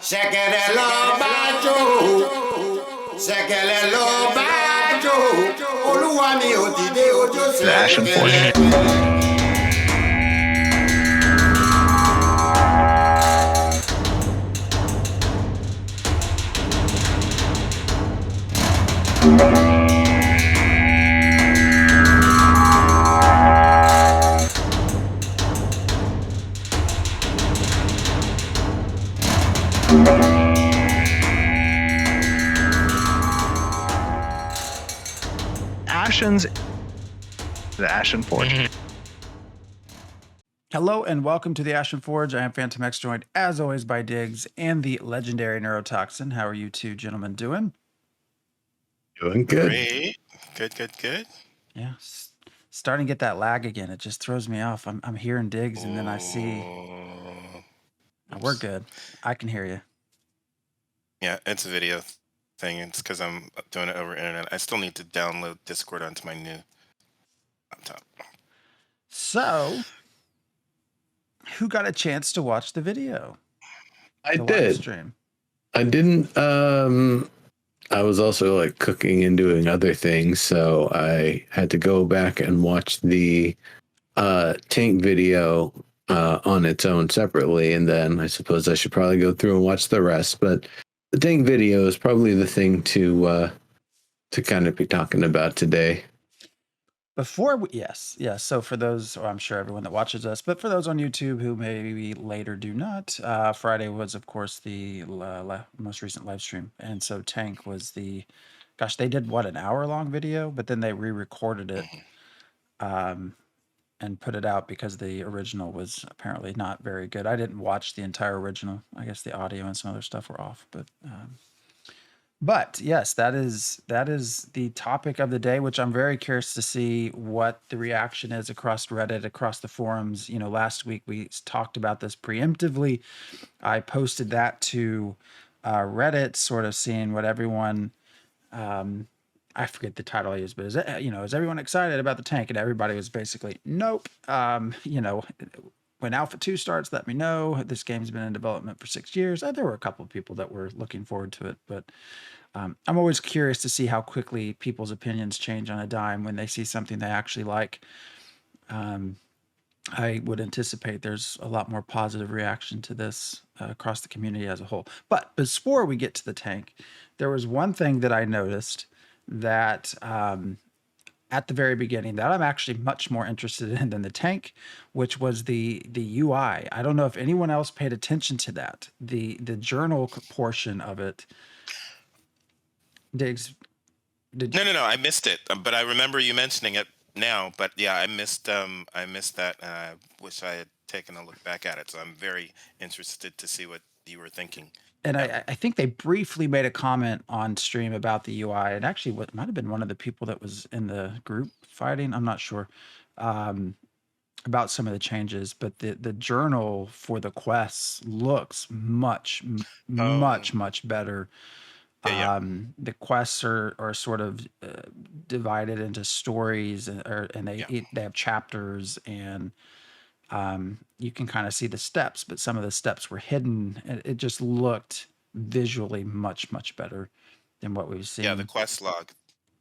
Ṣẹ̀kẹ̀rẹ̀ lọ bá jó, ṣẹ̀kẹ̀rẹ̀ lọ bá jó, olúwa mi ò dìde ojú The Ashen Forge. The Ashen Forge. Hello and welcome to the Ashen Forge. I am Phantom X, joined as always by Diggs and the legendary Neurotoxin. How are you two gentlemen doing? Doing good. Great. Good. Yeah, starting to get that lag again. It just throws me off. I'm hearing Diggs and then I see. We're good. I can hear you. Yeah, it's a video thing. It's because I'm doing it over internet. I still need to download Discord onto my new laptop. So, who got a chance to watch the video? I The live did. stream. I didn't. I was also like cooking and doing other things, so I had to go back and watch the tank video on its own separately, and then I suppose I should probably go through and watch the rest. But the tank video is probably the thing to kind of be talking about today. Before we, yes. So for those, or I'm sure everyone that watches us, but for those on YouTube who maybe later do not, Friday was, of course, the most recent live stream. And so Tank was gosh, they did what, an hour-long video, but then they re-recorded it and put it out because the original was apparently not very good. I didn't watch the entire original. I guess the audio and some other stuff were off, but yes, that is the topic of the day, which I'm very curious to see what the reaction is across Reddit, across the forums. You know, last week we talked about this preemptively. I posted that to Reddit, sort of seeing what everyone, I forget the title I used, but is everyone excited about the tank? And everybody was basically, nope. When Alpha 2 starts, let me know. This game's been in development for 6 years. There were a couple of people that were looking forward to it, but I'm always curious to see how quickly people's opinions change on a dime when they see something they actually like. I would anticipate there's a lot more positive reaction to this across the community as a whole. But before we get to the tank, there was one thing that I noticed that at the very beginning that I'm actually much more interested in than the tank, which was the UI. I don't know if anyone else paid attention to that. The journal portion of it. Diggs, No, I missed it, but I remember you mentioning it now. But yeah, I missed that. I wish I had taken a look back at it. So I'm very interested to see what you were thinking. And I think they briefly made a comment on stream about the UI, and actually what might have been one of the people that was in the group fighting, I'm not sure, about some of the changes. But the journal for the quests looks much better. Yeah. The quests are sort of divided into stories, and they have chapters, and you can kind of see the steps, but some of the steps were hidden. It just looked visually much better than what we've seen. Yeah, the quest log.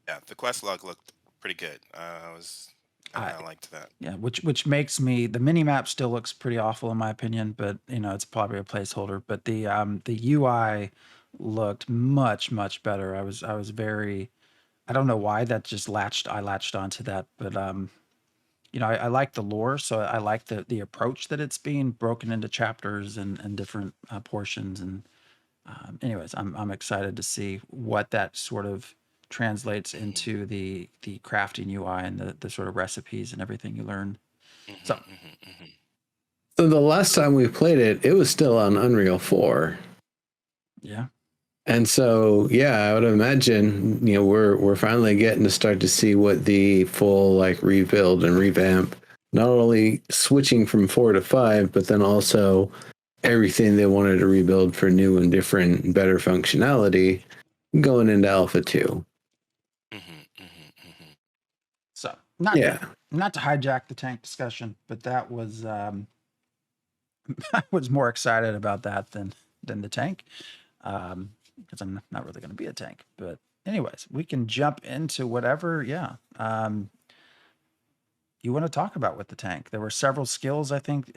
Yeah, the quest log looked pretty good. I liked that. Yeah, which makes me, the mini map still looks pretty awful in my opinion, but it's probably a placeholder. But the UI looked much better. I was very, I don't know why that just I latched onto that, but I like the lore, so I like the approach that it's being broken into chapters and different portions. And anyways, I'm excited to see what that sort of translates into the crafting UI and the sort of recipes and everything you learn. So the last time we played it was still on Unreal 4. Yeah. And so, yeah, I would imagine, we're finally getting to start to see what the full rebuild and revamp, not only switching from 4 to 5, but then also everything they wanted to rebuild for new and different and better functionality going into Alpha 2. So not to hijack the tank discussion, but that was I was more excited about that than than the tank, because I'm not really going to be a tank. But anyways, we can jump into whatever, you want to talk about with the tank. There were several skills, I think,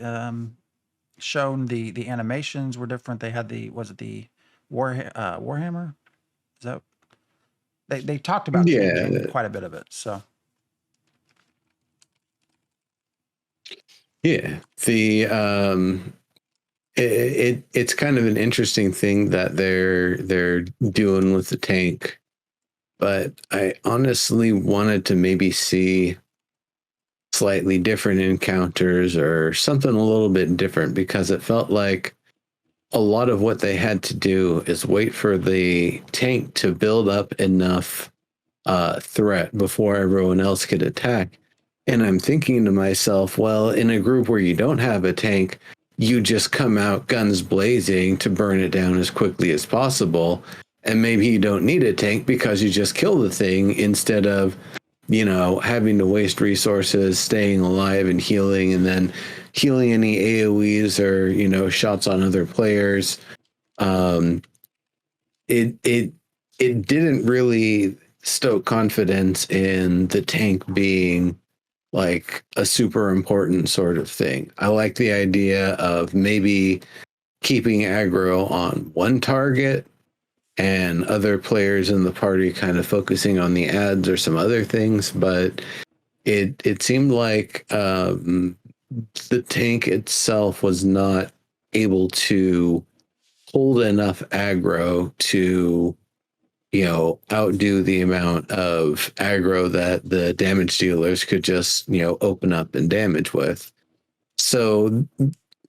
shown. The animations were different. They had the Warhammer. Is that they talked about changing Yeah, quite a bit of it. So yeah. It's kind of an interesting thing that they're doing with the tank, but I honestly wanted to maybe see slightly different encounters or something a little bit different, because it felt like a lot of what they had to do is wait for the tank to build up enough threat before everyone else could attack. And I'm thinking to myself, well, in a group where you don't have a tank, you just come out guns blazing to burn it down as quickly as possible. And maybe you don't need a tank because you just kill the thing instead of, having to waste resources, staying alive and healing, and then healing any AoEs or, shots on other players. It didn't really stoke confidence in the tank being like a super important sort of thing. I like the idea of maybe keeping aggro on one target and other players in the party kind of focusing on the ads or some other things, but it seemed like the tank itself was not able to hold enough aggro to outdo the amount of aggro that the damage dealers could just open up and damage with. So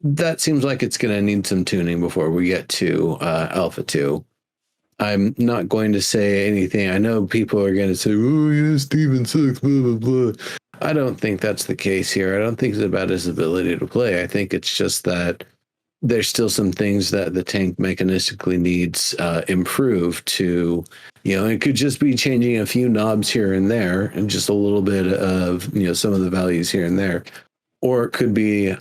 that seems like it's going to need some tuning before we get to Alpha 2. I'm not going to say anything. I know people are going to say, oh yeah, Steven sucks, blah blah blah. I don't think that's the case here. I don't think it's about his ability to play. I think it's just that there's still some things that the tank mechanistically needs improved to, it could just be changing a few knobs here and there and just a little bit of, some of the values here and there. Or it could be,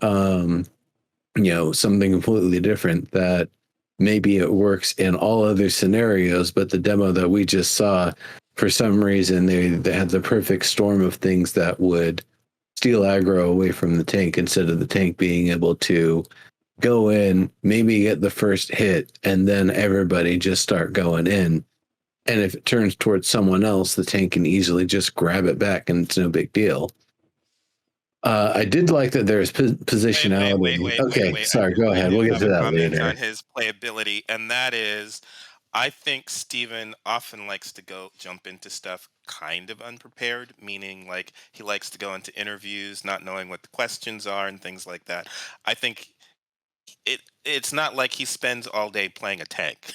something completely different that maybe it works in all other scenarios, but the demo that we just saw, for some reason, they had the perfect storm of things that would steal aggro away from the tank instead of the tank being able to go in, maybe get the first hit, and then everybody just start going in. And if it turns towards someone else, the tank can easily just grab it back, and it's no big deal. I did like that there's positionality. Wait. Sorry, go ahead. We'll get to that later. On his playability, and that is, I think Steven often likes to jump into stuff kind of unprepared, meaning like he likes to go into interviews not knowing what the questions are and things like that. I think it's not like he spends all day playing a tank.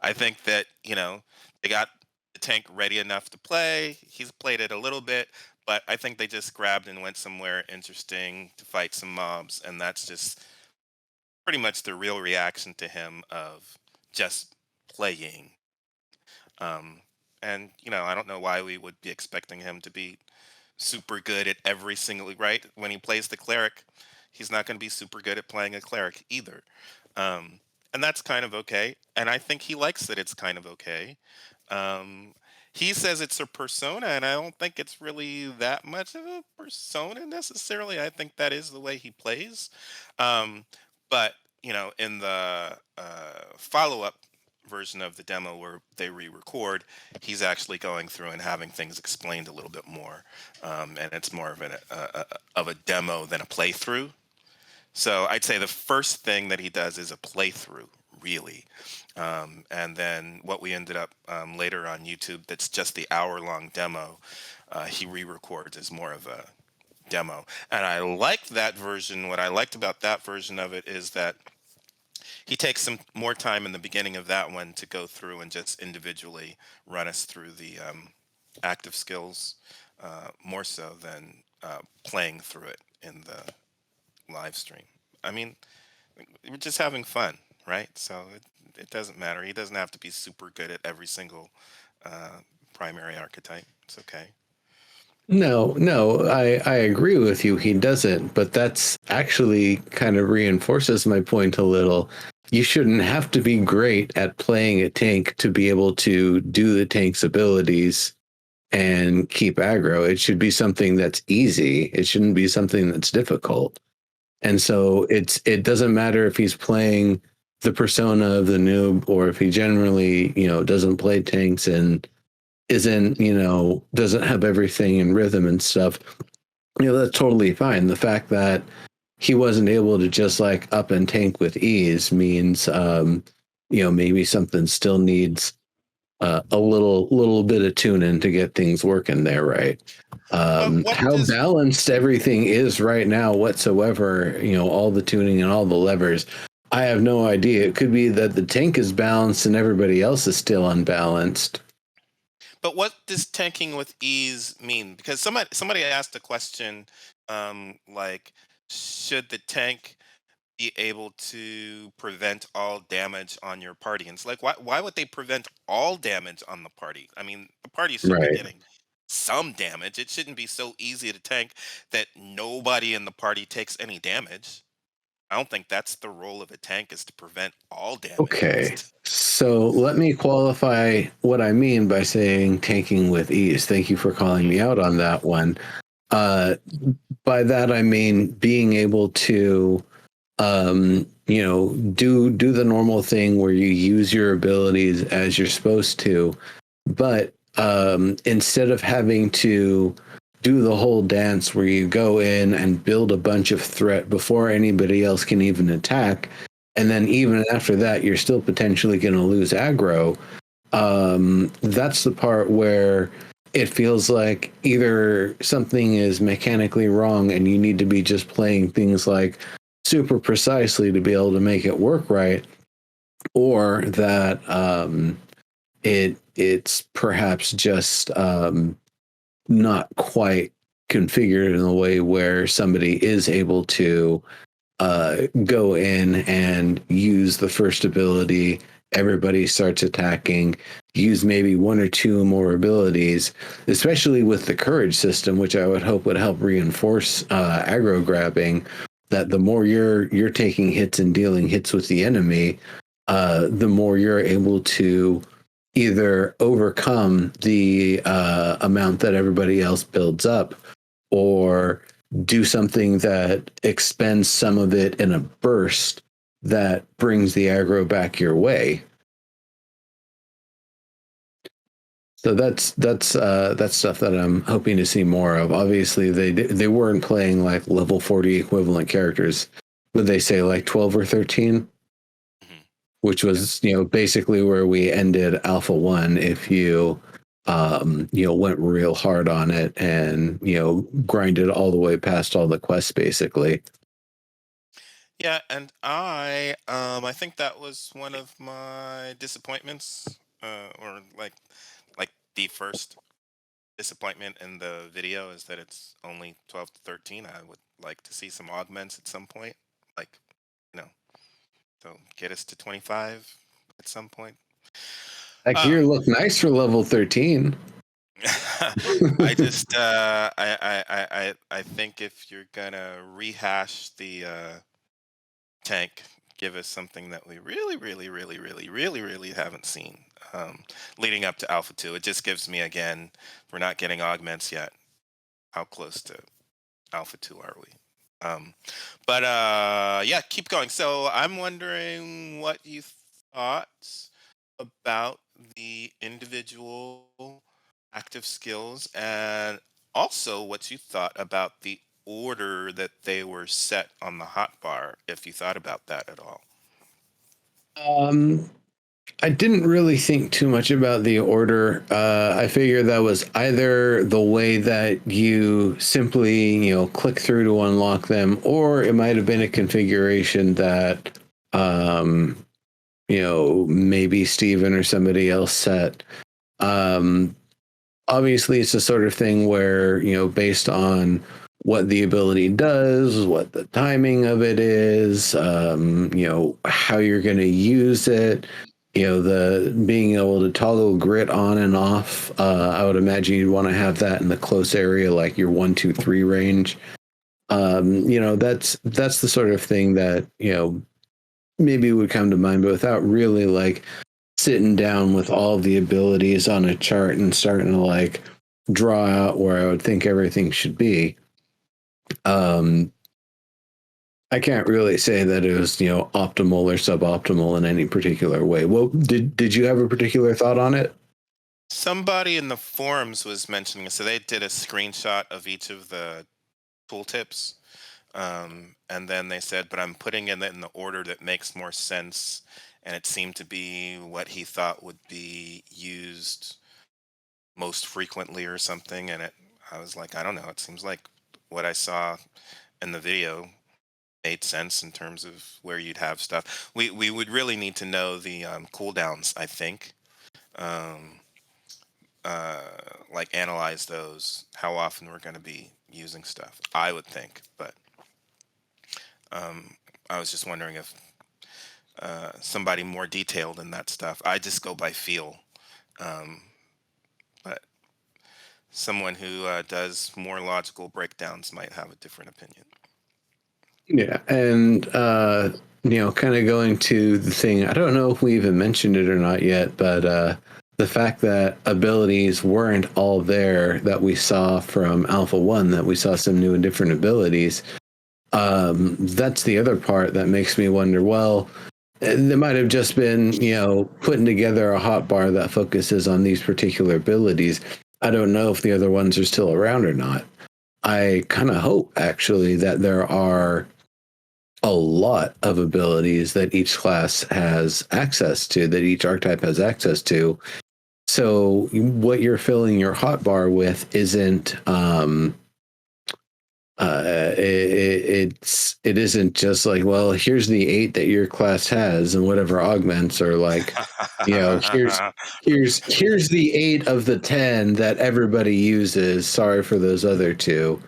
I think that, they got the tank ready enough to play. He's played it a little bit, but I think they just grabbed and went somewhere interesting to fight some mobs, and that's just pretty much the real reaction to him of just playing. And I don't know why we would be expecting him to be super good at every single, right? When he plays the cleric, he's not going to be super good at playing a cleric either. And that's kind of okay. And I think he likes that it's kind of okay. He says it's a persona, and I don't think it's really that much of a persona necessarily. I think that is the way he plays. But, in the follow-up version of the demo where they re-record, he's actually going through and having things explained a little bit more. And it's more of a demo than a playthrough. So I'd say the first thing that he does is a playthrough, really. And then what we ended up later on YouTube, that's just the hour-long demo, he re-records as more of a demo. And I liked that version. What I liked about that version of it is that he takes some more time in the beginning of that one to go through and just individually run us through the active skills, more so than playing through it in the live stream. I mean, we're just having fun, right? So it doesn't matter. He doesn't have to be super good at every single primary archetype. It's okay. No, I agree with you. He doesn't, but that's actually kind of reinforces my point a little. you shouldn't have to be great at playing a tank to be able to do the tank's abilities and keep aggro. It should be something that's easy. It shouldn't be something that's difficult. And so it doesn't matter if he's playing the persona of the noob or if he generally, doesn't play tanks and isn't, doesn't have everything in rhythm and stuff. That's totally fine. The fact that he wasn't able to just like up and tank with ease means, maybe something still needs a little bit of tuning to get things working there, right? How balanced everything is right now whatsoever, all the tuning and all the levers, I have no idea. It could be that the tank is balanced and everybody else is still unbalanced. But what does tanking with ease mean? Because somebody asked a question, like, should the tank be able to prevent all damage on your party? And it's like, why would they prevent all damage on the party? I mean, the party should be Right. getting some damage. It shouldn't be so easy to tank that nobody in the party takes any damage. I don't think that's the role of a tank, is to prevent all damage. Okay. So let me qualify what I mean by saying tanking with ease. Thank you for calling me out on that one. By that I mean being able to do the normal thing where you use your abilities as you're supposed to, but instead of having to do the whole dance where you go in and build a bunch of threat before anybody else can even attack, and then even after that you're still potentially going to lose aggro, that's the part where it feels like either something is mechanically wrong and you need to be just playing things like super precisely to be able to make it work right, or that it's perhaps just not quite configured in a way where somebody is able to go in and use the first ability, everybody starts attacking, use maybe one or two more abilities, especially with the courage system, which I would hope would help reinforce aggro grabbing, that the more you're taking hits and dealing hits with the enemy, the more you're able to either overcome the amount that everybody else builds up, or do something that expends some of it in a burst that brings the aggro back your way. So that's stuff that I'm hoping to see more of. Obviously, they weren't playing like level 40 equivalent characters. Would they say like 12 or 13? Which was, basically where we ended Alpha 1 if you, went real hard on it and, grinded all the way past all the quests, basically. Yeah, and I think that was one of my disappointments, or like the first disappointment in the video, is that it's only 12 to 13. I would like to see some augments at some point, like, so get us to 25 at some point. That gear looked nice for level 13. I just I think if you're gonna rehash the tank, give us something that we really haven't seen leading up to Alpha 2. It just gives me, again, we're not getting augments yet. How close to Alpha 2 are we? But yeah, keep going. So I'm wondering what you thought about the individual active skills, and also what you thought about the order that they were set on the hotbar, if you thought about that at all. I didn't really think too much about the order. I figured that was either the way that you simply, click through to unlock them, or it might have been a configuration that, maybe Steven or somebody else set. Obviously, it's the sort of thing where, based on what the ability does, what the timing of it is, how you're going to use it, the being able to toggle grit on and off. I would imagine you'd want to have that in the close area, like your 1, 2, 3 range. That's the sort of thing that, maybe would come to mind, but without really like sitting down with all the abilities on a chart and starting to like draw out where I would think everything should be. I can't really say that it was, optimal or suboptimal in any particular way. Well, did you have a particular thought on it? Somebody in the forums was mentioning it. So they did a screenshot of each of the tooltips. And then they said, but I'm putting it in the order that makes more sense. And it seemed to be what he thought would be used most frequently or something. And I was like, I don't know. It seems like what I saw in the video made sense in terms of where you'd have stuff. We would really need to know the cooldowns, I think. Um, like analyze those, how often we're going to be using stuff, I would think. But I was just wondering if somebody more detailed in that stuff. I just go by feel. But someone who does more logical breakdowns might have a different opinion. Yeah, and kind of going to the thing, I don't know if we even mentioned it or not yet, but the fact that abilities weren't all there that we saw from Alpha 1, that we saw some new and different abilities, that's the other part that makes me wonder, well, they might have just been, putting together a hotbar that focuses on these particular abilities. I don't know if the other ones are still around or not. I kind of hope, actually, that there are a lot of abilities that each class has access to, that each archetype has access to. So what you're filling your hotbar with isn't it isn't just like, well, here's the 8 that your class has and whatever augments are like, here's the 8 of the 10 that everybody uses. Sorry for those other 2.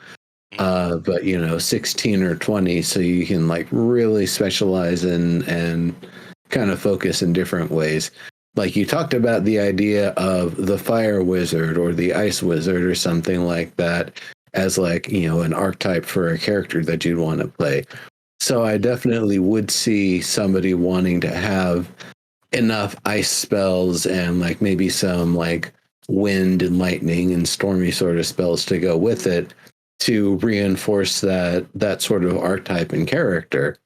But 16 or 20, so you can like really specialize and kind of focus in different ways. Like you talked about the idea of the fire wizard or the ice wizard or something like that as like, an archetype for a character that you'd want to play. So I definitely would see somebody wanting to have enough ice spells and like maybe some like wind and lightning and stormy sort of spells to go with it, to reinforce that sort of archetype and character.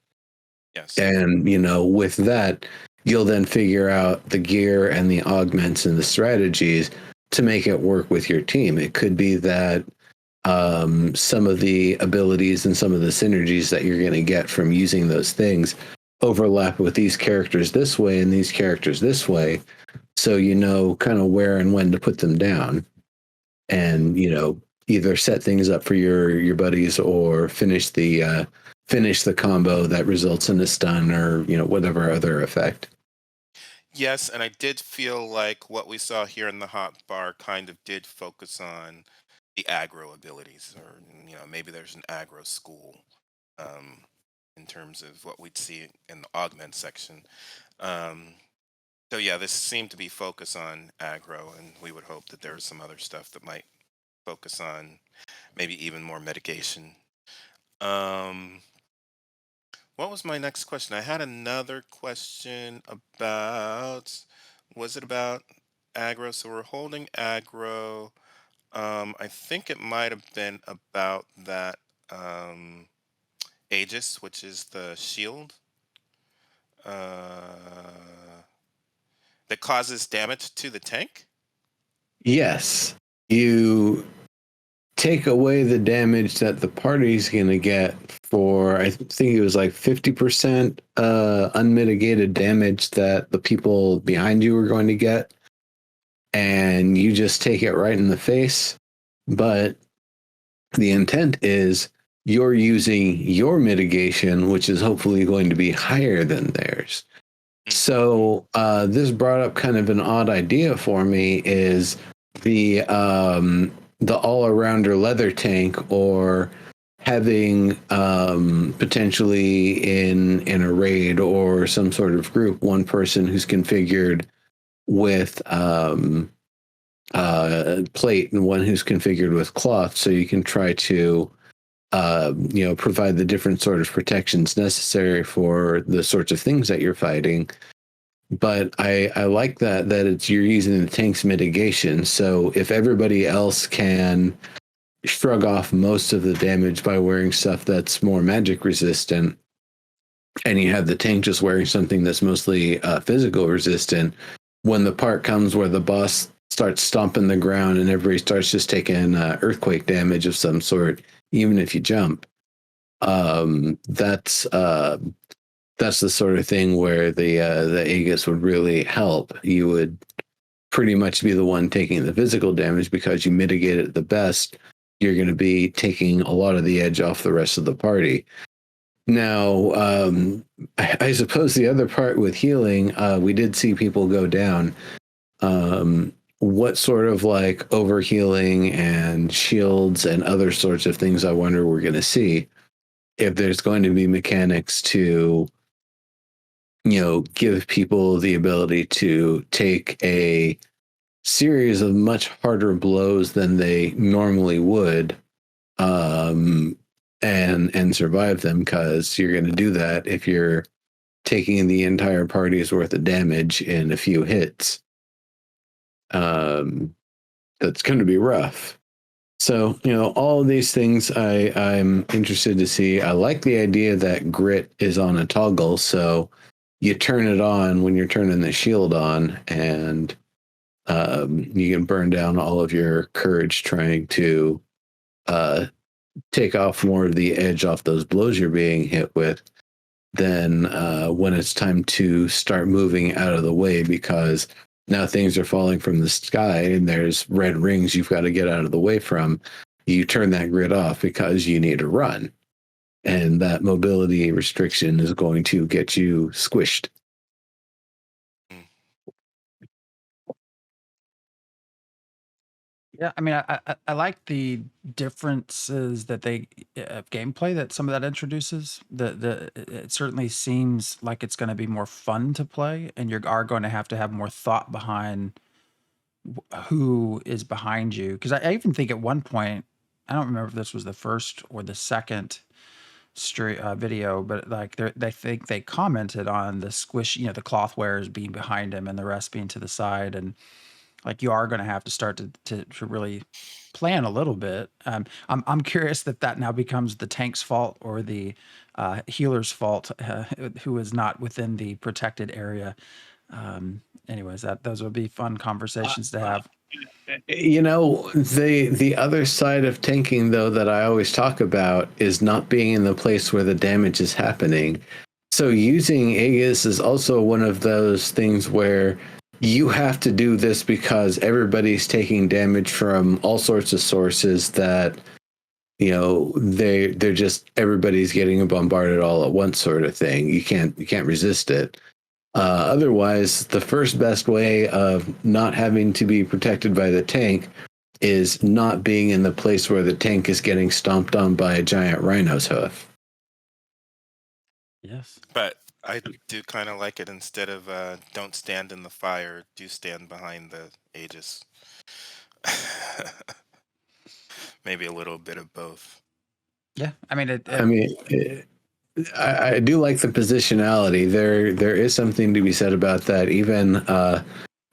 Yes. And, with that, you'll then figure out the gear and the augments and the strategies to make it work with your team. It could be that some of the abilities and some of the synergies that you're going to get from using those things overlap with these characters this way and these characters this way. So, kind of where and when to put them down. And, either set things up for your buddies or finish the combo that results in a stun or whatever other effect. Yes, and I did feel like what we saw here in the hotbar kind of did focus on the aggro abilities, or maybe there's an aggro school in terms of what we'd see in the augment section. So yeah, this seemed to be focused on aggro, and we would hope that there's some other stuff that might focus on maybe even more mitigation. Um, what was my next question? I had another question about, was it about aggro? So we're holding aggro. I think it might have been about that Aegis, which is the shield that causes damage to the tank. Yes, you take away the damage that the party's going to get for, I think it was like 50% unmitigated damage that the people behind you are going to get. And you just take it right in the face. But the intent is you're using your mitigation, which is hopefully going to be higher than theirs. So this brought up kind of an odd idea for me, is the all-arounder leather tank, or having potentially in a raid or some sort of group, one person who's configured with plate and one who's configured with cloth, so you can try to provide the different sort of protections necessary for the sorts of things that you're fighting. But I like that you're using the tank's mitigation. So if everybody else can shrug off most of the damage by wearing stuff that's more magic resistant, and you have the tank just wearing something that's mostly physical resistant, when the part comes where the boss starts stomping the ground and everybody starts just taking earthquake damage of some sort, even if you jump, that's the sort of thing where the Aegis would really help. You would pretty much be the one taking the physical damage because you mitigate it the best. You're going to be taking a lot of the edge off the rest of the party. Now, I suppose the other part with healing, we did see people go down. What sort of like overhealing and shields and other sorts of things I wonder we're going to see, if there's going to be mechanics to, give people the ability to take a series of much harder blows than they normally would, and survive them, because you're going to do that if you're taking the entire party's worth of damage in a few hits. That's going to be rough. So, all of these things I'm interested to see. I like the idea that grit is on a toggle, so you turn it on when you're turning the shield on, and you can burn down all of your courage trying to take off more of the edge off those blows you're being hit with. Then when it's time to start moving out of the way, because now things are falling from the sky and there's red rings you've got to get out of the way from, you turn that grid off because you need to run. And that mobility restriction is going to get you squished. Yeah, I mean, I like the differences that they gameplay that some of that introduces. It certainly seems like it's going to be more fun to play, and you are going to have more thought behind who is behind you. Because I even think at one point, I don't remember if this was the first or the second video, but like they think they commented on the squish, the cloth wearers being behind him and the rest being to the side, and like you are going to have to start to really plan a little bit. I'm curious that now becomes the tank's fault or the healer's fault, who is not within the protected area. Anyways, those would be fun conversations to have. The other side of tanking, though, that I always talk about is not being in the place where the damage is happening. So using Aegis is also one of those things where you have to do this because everybody's taking damage from all sorts of sources that, they're just, everybody's getting bombarded all at once sort of thing. You can't resist it. Otherwise, the first best way of not having to be protected by the tank is not being in the place where the tank is getting stomped on by a giant rhino's hoof. Yes. But I do kind of like it. Instead of don't stand in the fire, do stand behind the Aegis. Maybe a little bit of both. Yeah, I mean, I do like the positionality. There is something to be said about that. Even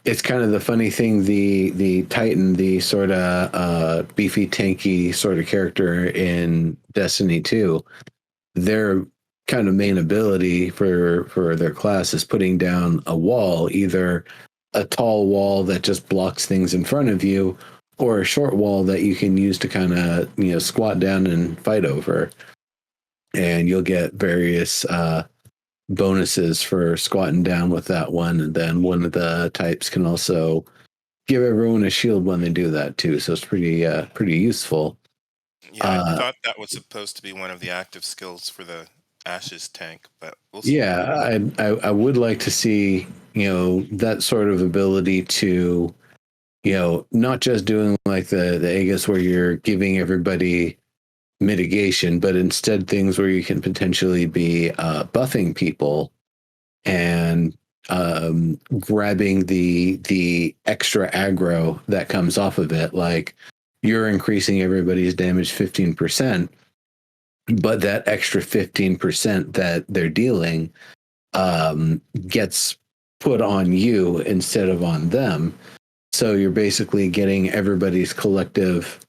it's kind of the funny thing. The Titan, the sort of beefy, tanky sort of character in Destiny 2, their kind of main ability for their class is putting down a wall, either a tall wall that just blocks things in front of you, or a short wall that you can use to kind of squat down and fight over. And you'll get various bonuses for squatting down with that one. And then one of the types can also give everyone a shield when they do that too. So it's pretty useful. Yeah, I thought that was supposed to be one of the active skills for the Ashes tank, but we'll see. Yeah, I would like to see, that sort of ability to, not just doing like the Aegis where you're giving everybody mitigation, but instead things where you can potentially be buffing people and grabbing the extra aggro that comes off of it. Like you're increasing everybody's damage 15%, but that extra 15% that they're dealing gets put on you instead of on them. So you're basically getting everybody's collective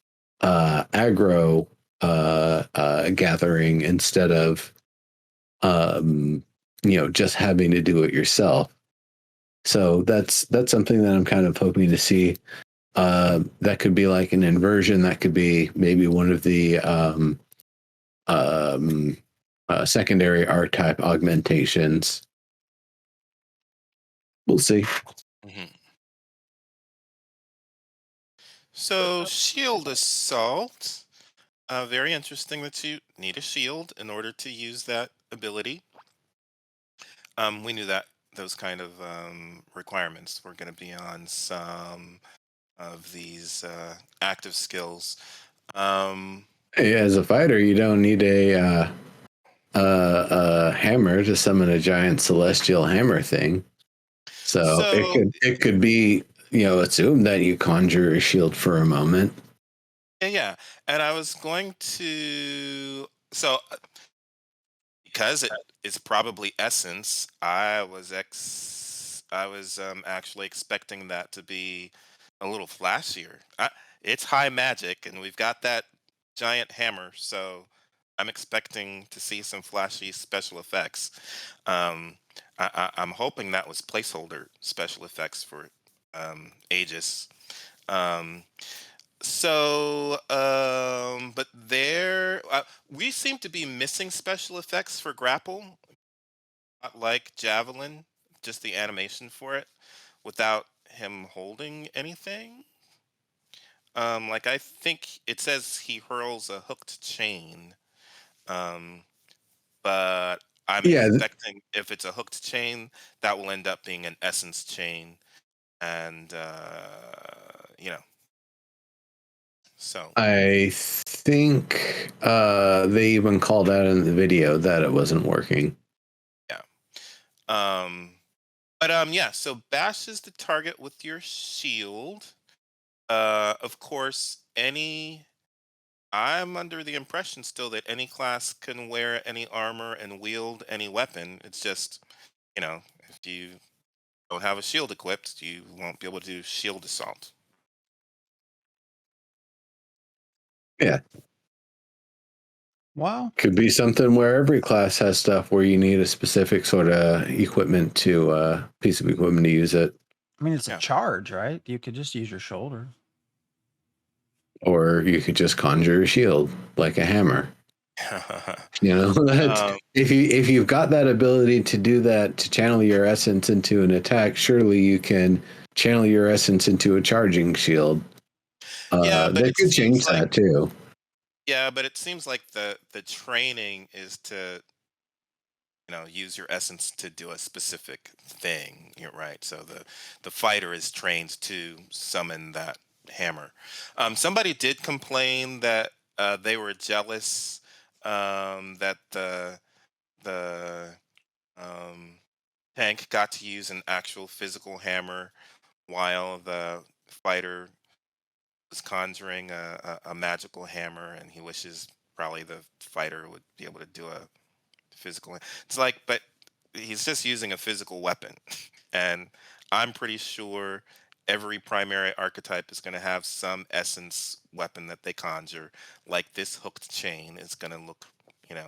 aggro gathering instead of just having to do it yourself. So that's something that I'm kind of hoping to see. That could be like an inversion. That could be maybe one of the secondary archetype augmentations. We'll see. Mm-hmm. So shield assault. Very interesting that you need a shield in order to use that ability. We knew that those kind of requirements were going to be on some of these active skills. Hey, as a fighter, you don't need a hammer to summon a giant celestial hammer thing. So So it could be assume that you conjure a shield for a moment. yeah, and I was going to because it is probably essence. I was actually expecting that to be a little flashier. It's high magic, and we've got that giant hammer, so I'm expecting to see some flashy special effects. Um, I'm hoping that was placeholder special effects for Aegis. Um, but we seem to be missing special effects for grapple, not like javelin, just the animation for it, without him holding anything. Like I think it says he hurls a hooked chain, um, but I'm Yeah, expecting if it's a hooked chain, that will end up being an essence chain, and so I think they even called out in the video that it wasn't working. yeah. Um, but yeah. So bash is the target with your shield. Of course, any. I'm under the impression still that any class can wear any armor and wield any weapon. It's just, if you don't have a shield equipped, you won't be able to do shield assault. Yeah, Well, could be something where every class has stuff where you need a specific sort of equipment to piece of equipment to use it, I mean, it's a Yeah. charge, right? You could just use your shoulder. or you could just conjure a shield like a hammer. That's, um, if you've got that ability to do that, to channel your essence into an attack, surely you can channel your essence into a charging shield. yeah, but They it could seems change like that too. the training is to use your essence to do a specific thing. You're right. So the fighter is trained to summon that hammer. Somebody did complain that they were jealous that the um, tank got to use an actual physical hammer while the fighter was conjuring a magical hammer, and he wishes probably the fighter would be able to do a physical. It's like, but he's just using a physical weapon, and I'm pretty sure every primary archetype is going to have some essence weapon that they conjure. Like this hooked chain is going to look,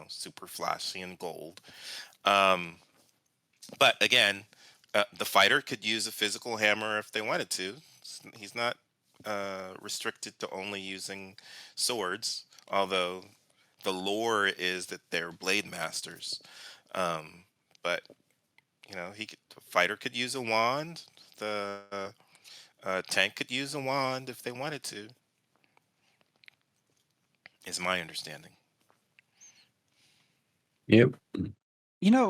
super flashy and gold. Um, but again, the fighter could use a physical hammer if they wanted to. He's not restricted to only using swords, although the lore is that they're blade masters. Um, but the fighter could use a wand. The tank could use a wand if they wanted to. Is my understanding. Yep.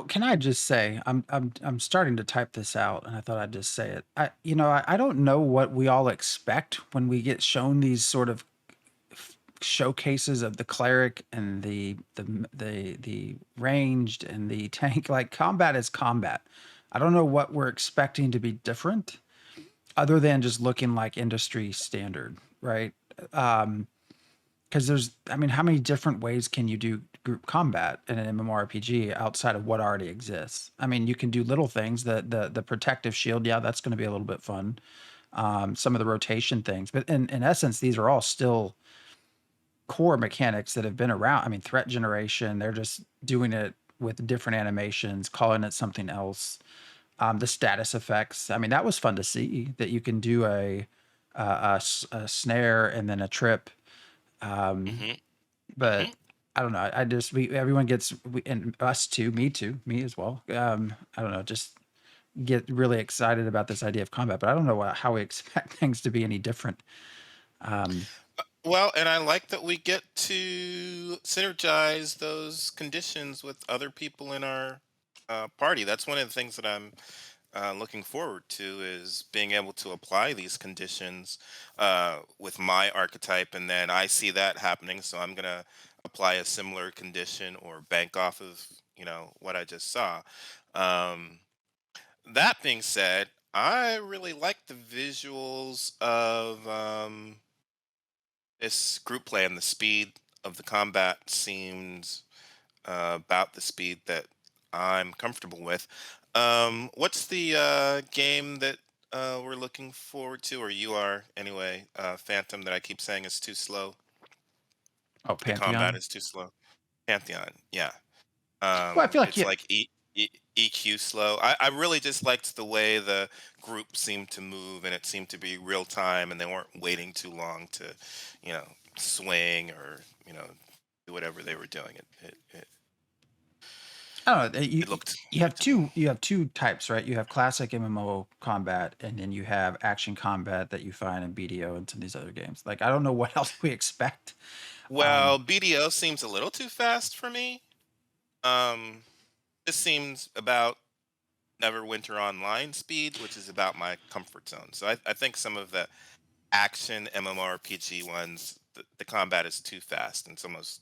Can I just say I'm starting to type this out, and I thought I'd just say it. I don't know what we all expect when we get shown these sort of showcases of the cleric and the ranged and the tank. Like, combat is combat. I don't know what we're expecting to be different, other than just looking like industry standard, right? Um, because there's, I mean, how many different ways can you do group combat in an MMORPG outside of what already exists? I mean, you can do little things. The protective shield, yeah, that's going to be a little bit fun. Some of the rotation things, but in essence, these are all still core mechanics that have been around. I mean, threat generation, they're just doing it with different animations, calling it something else. The status effects, I mean, that was fun to see that you can do a snare and then a trip. Hmm. But Hmm. I don't know. I just, everyone gets, and us too, me too, me as well. I don't know, just get really excited about this idea of combat, but I don't know how we expect things to be any different. Um, Well, and I like that we get to synergize those conditions with other people in our party. That's one of the things that I'm looking forward to, is being able to apply these conditions with my archetype, and then I see that happening, so I'm gonna apply a similar condition or bank off of what I just saw. Um, that being said, I really like the visuals of this group play, and the speed of the combat seems about the speed that I'm comfortable with. What's the game that we're looking forward to, or you are anyway? Phantom, that I keep saying is too slow. oh, The combat Pantheon. is too slow. Pantheon, yeah. Well, I feel like It's you, like EQ slow. I really just liked the way the group seemed to move, and it seemed to be real time, and they weren't waiting too long to, you know, swing or do whatever they were doing. I don't know. It looked You good have to me. two types, right? You have classic MMO combat, and then you have action combat that you find in BDO and some of these other games. Like, I don't know what else we expect. Um, Well, BDO seems a little too fast for me. Um, this seems about Neverwinter Online speed, which is about my comfort zone. So I think some of the action MMORPG ones, the combat is too fast, and it's almost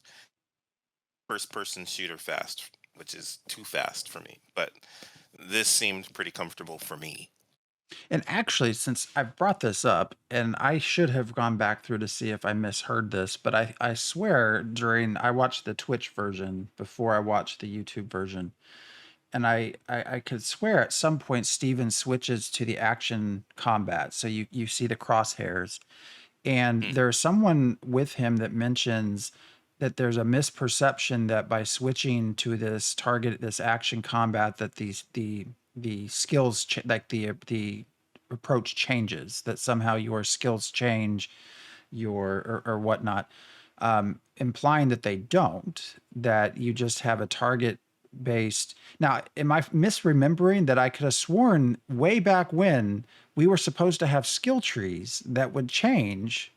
first person shooter fast, which is too fast for me. But this seemed pretty comfortable for me. and actually, since I brought this up, and I should have gone back through to see if I misheard this, but I swear I watched the Twitch version before I watched the YouTube version, and I could swear at some point Steven switches to the action combat. So you see the crosshairs, and Hmm. there's someone with him that mentions that there's a misperception that by switching to this action combat, that the skills like the approach changes, that somehow your skills change, or whatnot, implying that they don't, that you just have a target based. Now, am I misremembering that? I could have sworn way back when we were supposed to have skill trees that would change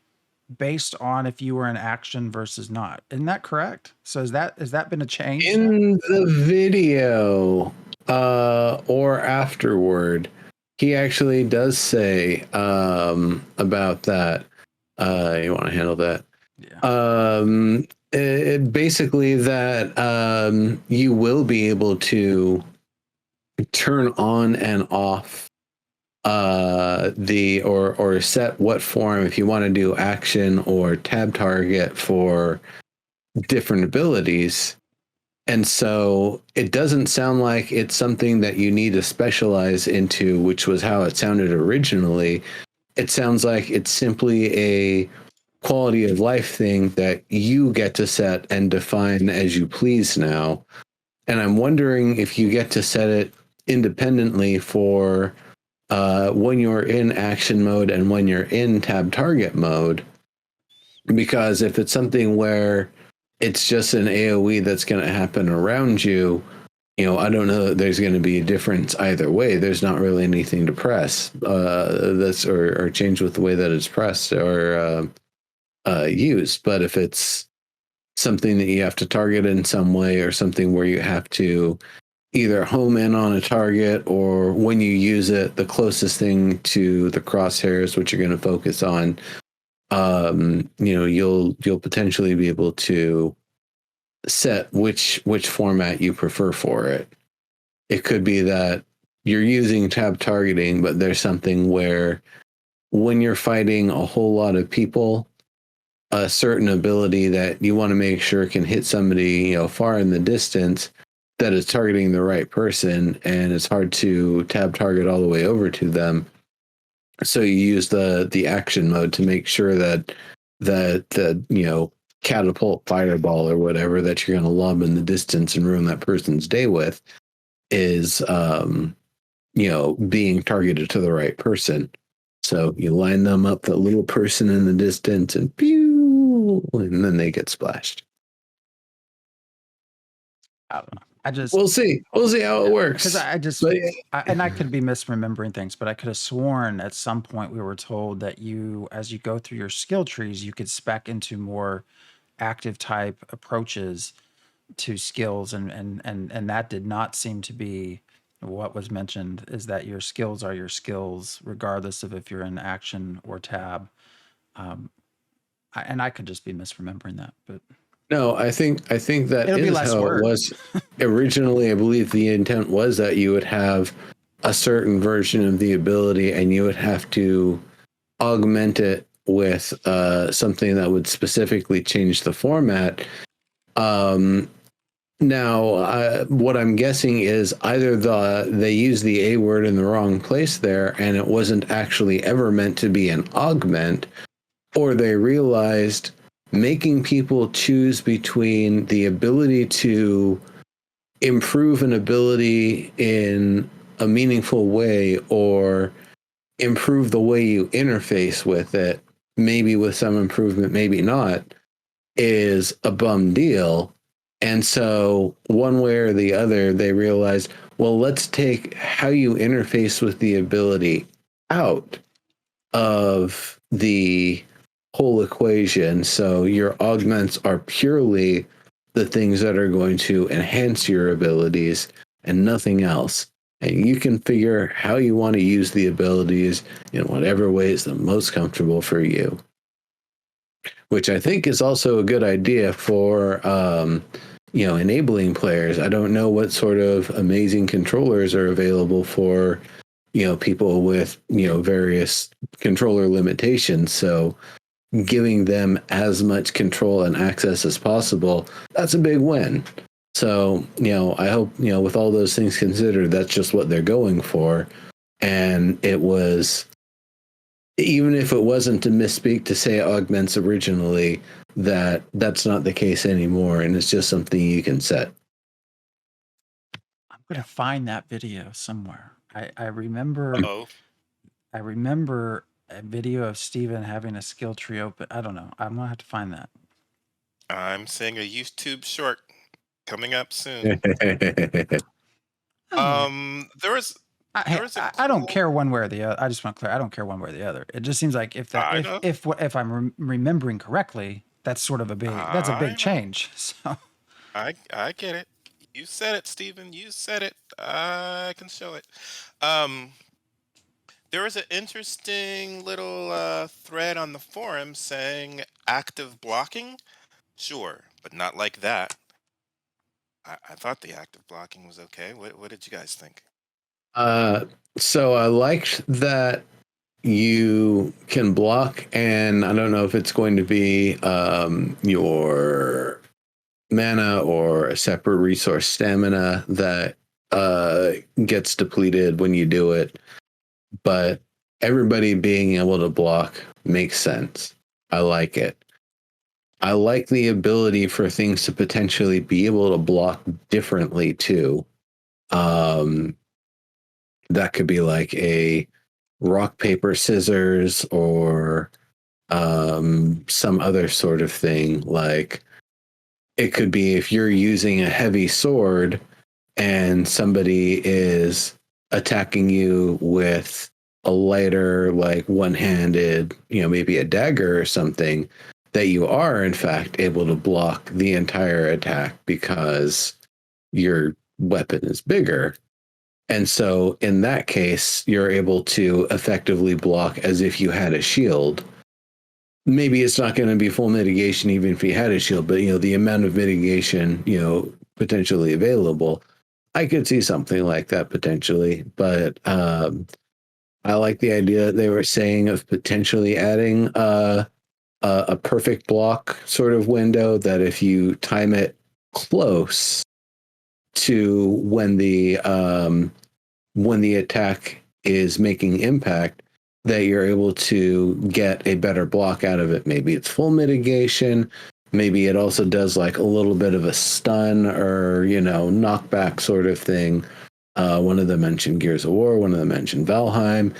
based on if you were in action versus not. Isn't that correct? So has that been a change now? In the video, or afterward, he actually does say about that. You want to handle that? Yeah. Basically that you will be able to turn on and off the or set what form, if you want to do action or tab target for different abilities. And so it doesn't sound like it's something that you need to specialize into, which was how it sounded originally. It sounds like it's simply a quality of life thing that you get to set and define as you please now. And I'm wondering if you get to set it independently for when you're in action mode and when you're in tab target mode. Because if it's something where it's just an AoE that's going to happen around you, I don't know that there's going to be a difference either way. There's not really anything to press that's or change with the way that it's pressed or used. But if it's something that you have to target in some way, or something where you have to either home in on a target, or when you use it, the closest thing to the crosshairs, which you're going to focus on, you'll potentially be able to set which format you prefer for it. It could be that you're using tab targeting, but there's something where when you're fighting a whole lot of people, a certain ability that you want to make sure can hit somebody, far in the distance, that is targeting the right person, and it's hard to tab target all the way over to them. So you use the action mode to make sure that the catapult fireball or whatever that you're going to lob in the distance and ruin that person's day with is being targeted to the right person. So you line them up, the little person in the distance, and pew, and then they get splashed. I don't know. We'll see how it works. Because and I could be misremembering things, but I could have sworn at some point we were told that as you go through your skill trees, you could spec into more active type approaches to skills, and that did not seem to be what was mentioned. Is that your skills are your skills, regardless of if you're in action or tab. And I could just be misremembering that, but. No, I think that is how it was originally. I believe the intent was that you would have a certain version of the ability, and you would have to augment it with something that would specifically change the format. Now, what I'm guessing is either they used the A word in the wrong place there, and it wasn't actually ever meant to be an augment, or they realized making people choose between the ability to improve an ability in a meaningful way or improve the way you interface with it, maybe with some improvement, maybe not, is a bum deal. And so one way or the other, they realized, well, let's take how you interface with the ability out of the whole equation. So your augments are purely the things that are going to enhance your abilities and nothing else. And you can figure how you want to use the abilities in whatever way is the most comfortable for you. Which I think is also a good idea for enabling players. I don't know what sort of amazing controllers are available for people with various controller limitations. So giving them as much control and access as possible, that's a big win. So, I hope, with all those things considered, that's just what they're going for. And it was, even if it wasn't to misspeak to say augments originally, that's not the case anymore. And it's just something you can set. I'm going to find that video somewhere. I remember a video of Steven having a skill tree open. I don't know. I'm going to have to find that. I'm seeing a YouTube short coming up soon. I don't care one way or the other. I just want to clear. I don't care one way or the other. It just seems like if I'm remembering correctly, that's sort of a big change. So I get it. You said it, Stephen. You said it. I can show it. There was an interesting little thread on the forum saying active blocking. Sure, but not like that. I thought the active blocking was okay. What did you guys think? So I liked that you can block, and I don't know if it's going to be your mana or a separate resource stamina that gets depleted when you do it. But everybody being able to block makes sense. I like it. I like the ability for things to potentially be able to block differently too. That could be like a rock, paper, scissors, or some other sort of thing. Like it could be if you're using a heavy sword and somebody is attacking you with a lighter, like one-handed, maybe a dagger or something, that you are in fact able to block the entire attack because your weapon is bigger. And so in that case, you're able to effectively block as if you had a shield. Maybe it's not going to be full mitigation even if you had a shield, but the amount of mitigation, potentially available, I could see something like that potentially. But I like the idea that they were saying of potentially adding a perfect block sort of window that if you time it close to when the attack is making impact, that you're able to get a better block out of it. Maybe it's full mitigation. Maybe it also does like a little bit of a stun or, knockback sort of thing. One of them mentioned Gears of War. One of them mentioned Valheim.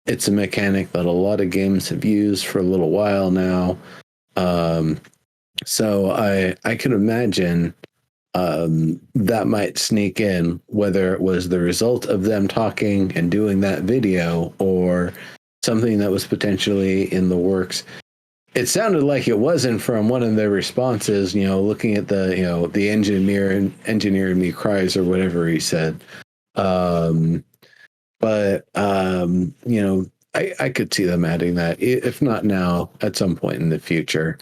It's a mechanic that a lot of games have used for a little while now. So I could imagine that might sneak in, whether it was the result of them talking and doing that video or something that was potentially in the works. It sounded like it wasn't from one of their responses, looking at the engineer in me cries or whatever he said. But I could see them adding that, if not now, at some point in the future.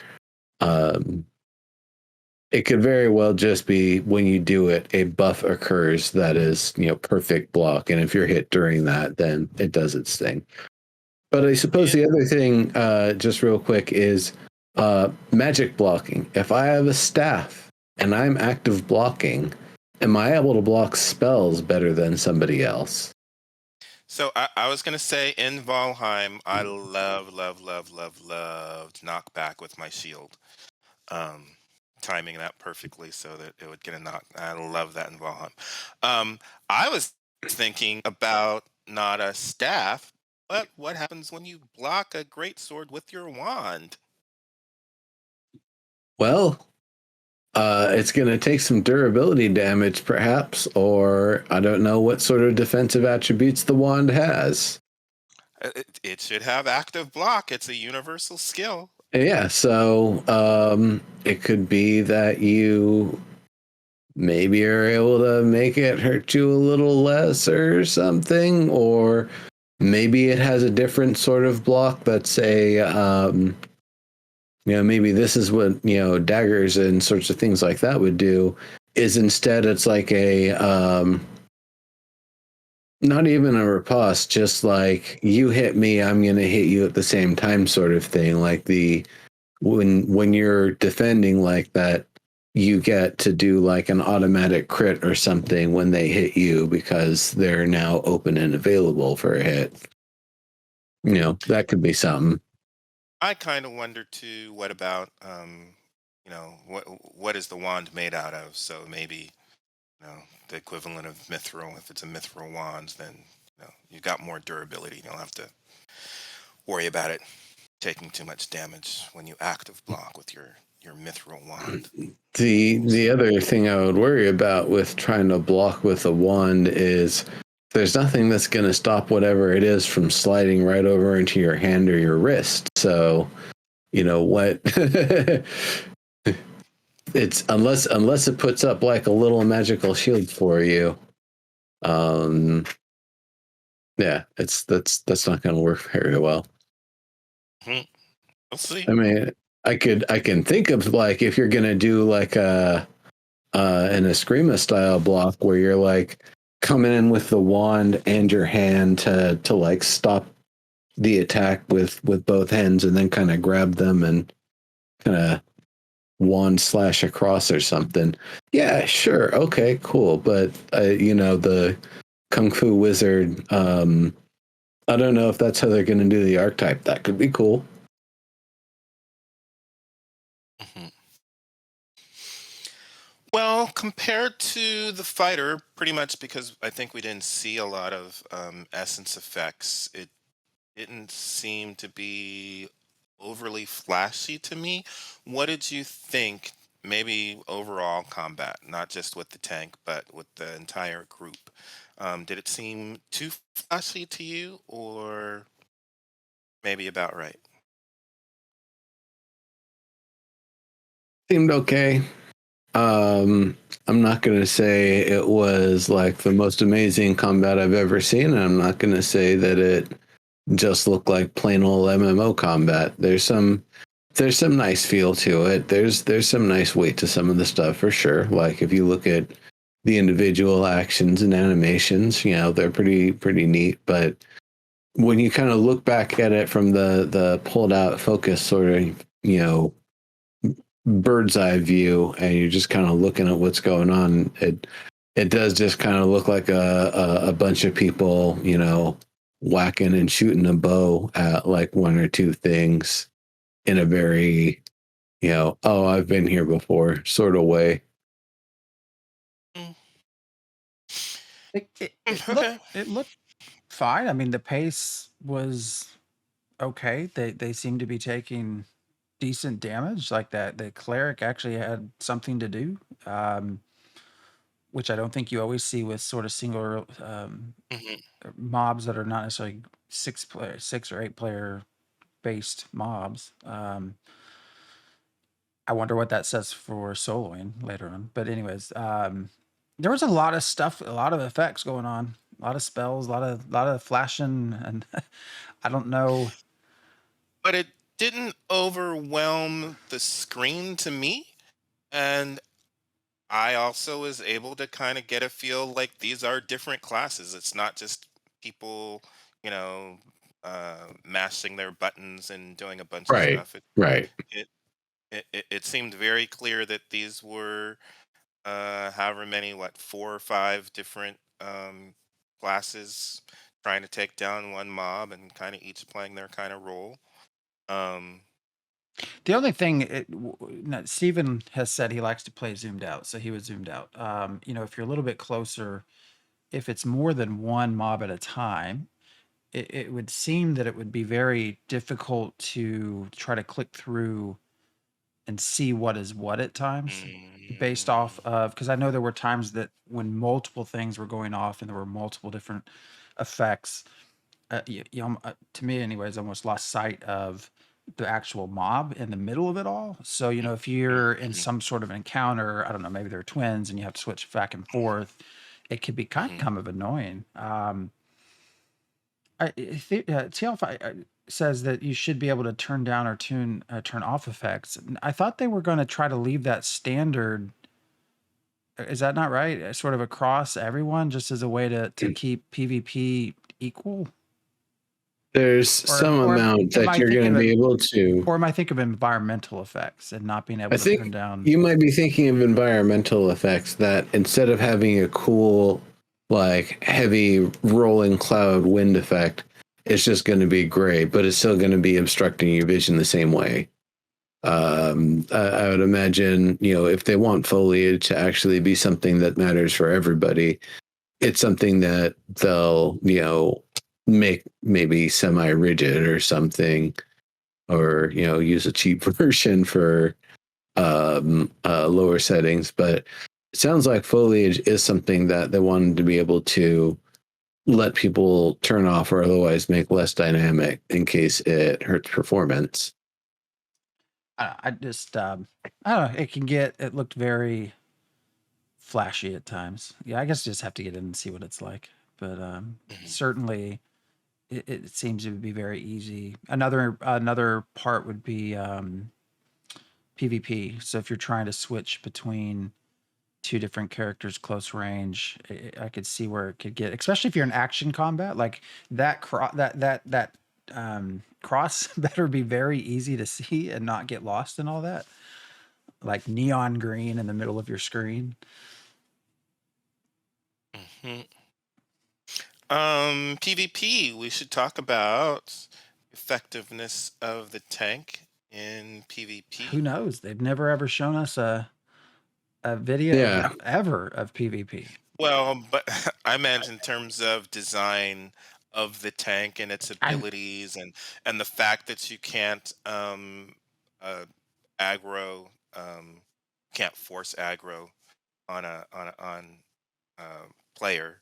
It could very well just be when you do it, a buff occurs that is, perfect block. And if you're hit during that, then it does its thing. But I suppose the other thing, just real quick, is magic blocking. If I have a staff and I'm active blocking, am I able to block spells better than somebody else? So I was going to say in Valheim, I loved knockback with my shield. Timing that perfectly so that it would get a knock. I love that in Valheim. I was thinking about not a staff, but what happens when you block a greatsword with your wand? Well, it's going to take some durability damage, perhaps, or I don't know what sort of defensive attributes the wand has. It should have active block. It's a universal skill. Yeah, so it could be that you maybe are able to make it hurt you a little less or something, or maybe it has a different sort of block that's maybe this is what, daggers and sorts of things like that would do, is instead it's like a, not even a riposte, just like you hit me, I'm going to hit you at the same time sort of thing. Like when you're defending like that, you get to do like an automatic crit or something when they hit you because they're now open and available for a hit. That could be something. I kind of wonder too, what about, what is the wand made out of? So maybe, the equivalent of mithril. If it's a mithril wand, then you've got more durability. You don't have to worry about it taking too much damage when you active block with your mithril wand. The other thing I would worry about with trying to block with a wand is there's nothing that's going to stop whatever it is from sliding right over into your hand or your wrist. So, what it's unless it puts up like a little magical shield for you. Yeah, that's not going to work very well. We'll see. I mean, I can think of like if you're going to do like an Eskrima style block where you're like coming in with the wand and your hand to like stop the attack with both hands and then kind of grab them and kind of wand slash across or something. Yeah, sure. Okay, cool. But the Kung Fu Wizard, I don't know if that's how they're going to do the archetype. That could be cool. Well, compared to the fighter, pretty much because I think we didn't see a lot of essence effects, it didn't seem to be overly flashy to me. What did you think, maybe overall combat, not just with the tank, but with the entire group? Did it seem too flashy to you, or maybe about right? Seemed okay. I'm not going to say it was like the most amazing combat I've ever seen, and I'm not going to say that it just looked like plain old MMO combat. There's some nice feel to it. There's some nice weight to some of the stuff for sure. Like if you look at the individual actions and animations, they're pretty neat. But when you kind of look back at it from the pulled out focus sort of you know, bird's eye view, and you're just kind of looking at what's going on. It does just kind of look like a bunch of people, you know, whacking and shooting a bow at like one or two things in a very, you know, oh, I've been here before sort of way. Mm, Looked okay. it looked fine. I mean, the pace was okay. They seem to be taking decent damage. Like that, the cleric actually had something to do, which I don't think you always see with sort of single Mhm. mobs that are not necessarily 6 or 8 player based mobs. I wonder what that says for soloing later on. But anyways, there was a lot of stuff, a lot of effects going on, a lot of spells, a lot of flashing, and I don't know. But it didn't overwhelm the screen to me, and I also was able to kind of get a feel like these are different classes. It's not just people, you know, mashing their buttons and doing a bunch of Right. stuff. Right. It it seemed very clear that these were however many, what, 4 or 5 different classes trying to take down one mob and kind of each playing their kind of role. Um, The only thing, no, Steven has said he likes to play zoomed out, so he was zoomed out. If you're a little bit closer, if it's more than one mob at a time, it would seem that it would be very difficult to try to click through and see what is what at times based off mm, of, because I know there were times that when multiple things were going off and there were multiple different effects, to me anyways, almost lost sight of the actual mob in the middle of it all. So if mm, you're in mhm, some sort of encounter, I don't know, maybe they're twins and you have to switch back and forth, it could be mhm. kind of annoying. TLFI says that you should be able to turn down or turn off effects. I thought they were going to try to leave that standard. Is that not right? Sort of across everyone, just as a way to keep PvP equal, There's or some or am, amount am that I you're going thinking to of be it, able to. or am I thinking of environmental effects and not being I able to turn think down? you might be thinking of environmental effects that instead of having a cool, like heavy rolling cloud wind effect, it's just going to be gray, but it's still going to be obstructing your vision the same way. I would imagine, you know, if they want foliage to actually be something that matters for everybody, it's something that they'll, you know, make maybe semi rigid or something, or, you know, use a cheap version for lower settings. But it sounds like foliage is something that they wanted to be able to let people turn off or otherwise make less dynamic in case it hurts performance. I just I don't know. It looked very flashy at times. Yeah, I guess you just have to get in and see what it's like. But Mhm. certainly, it seems to be very easy. Another part would be PvP. So if you're trying to switch between two different characters close range, I could see where it could get, especially if you're in action combat, like that cross better be very easy to see and not get lost in all that, like neon green in the middle of your screen. Mhm. PvP. We should talk about effectiveness of the tank in Who PvP. knows? They've never ever shown us a video Yeah. ever of PvP. Well, but I meant in terms of design of the tank and its I abilities, and the fact that you can't uh aggro, can't force aggro on a player.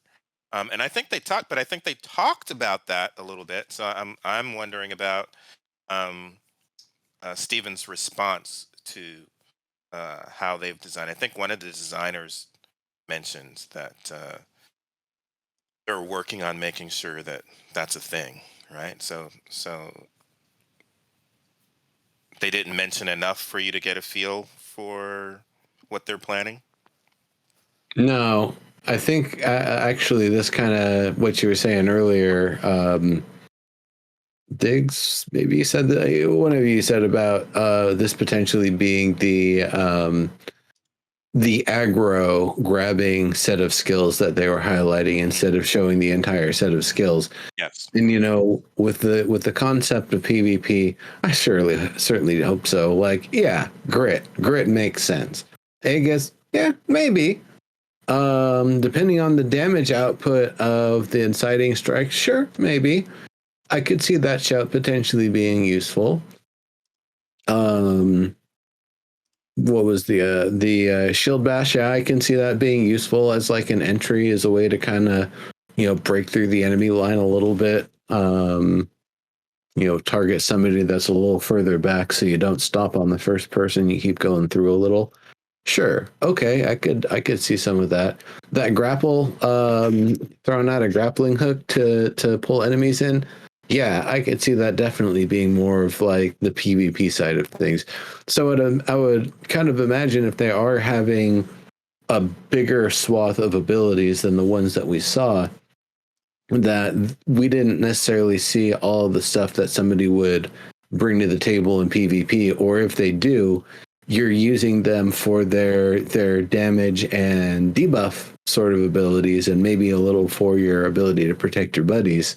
And I think they talked, but I think they talked about that a little bit. So I'm wondering about um Steven's response to how they've designed. I think one of the designers mentioned that they're working on making sure that that's a thing, right? So they didn't mention enough for you to get a feel for what they're planning. No, I think actually this kind of what you were saying earlier. Diggs, maybe you said that one of you said about this potentially being the aggro grabbing set of skills that they were highlighting instead of showing the entire set of skills. Yes. And with the concept of PvP, I certainly hope so. Like, yeah, grit makes sense. Aegis, yeah, maybe. Depending on the damage output of the inciting strike, sure, maybe. I could see that shout potentially being useful. What was the shield bash? Yeah, I can see that being useful as like an entry, as a way to kind of break through the enemy line a little bit. Target somebody that's a little further back, so you don't stop on the first person. You keep going through a little. Sure, okay, I could see some of that. That grapple, throwing out a grappling hook to pull enemies in. Yeah, I could see that definitely being more of like the PvP side of things. So I would kind of imagine if they are having a bigger swath of abilities than the ones that we saw, that we didn't necessarily see all the stuff that somebody would bring to the table in PvP, or if they do, you're using them for their damage and debuff sort of abilities, and maybe a little for your ability to protect your buddies.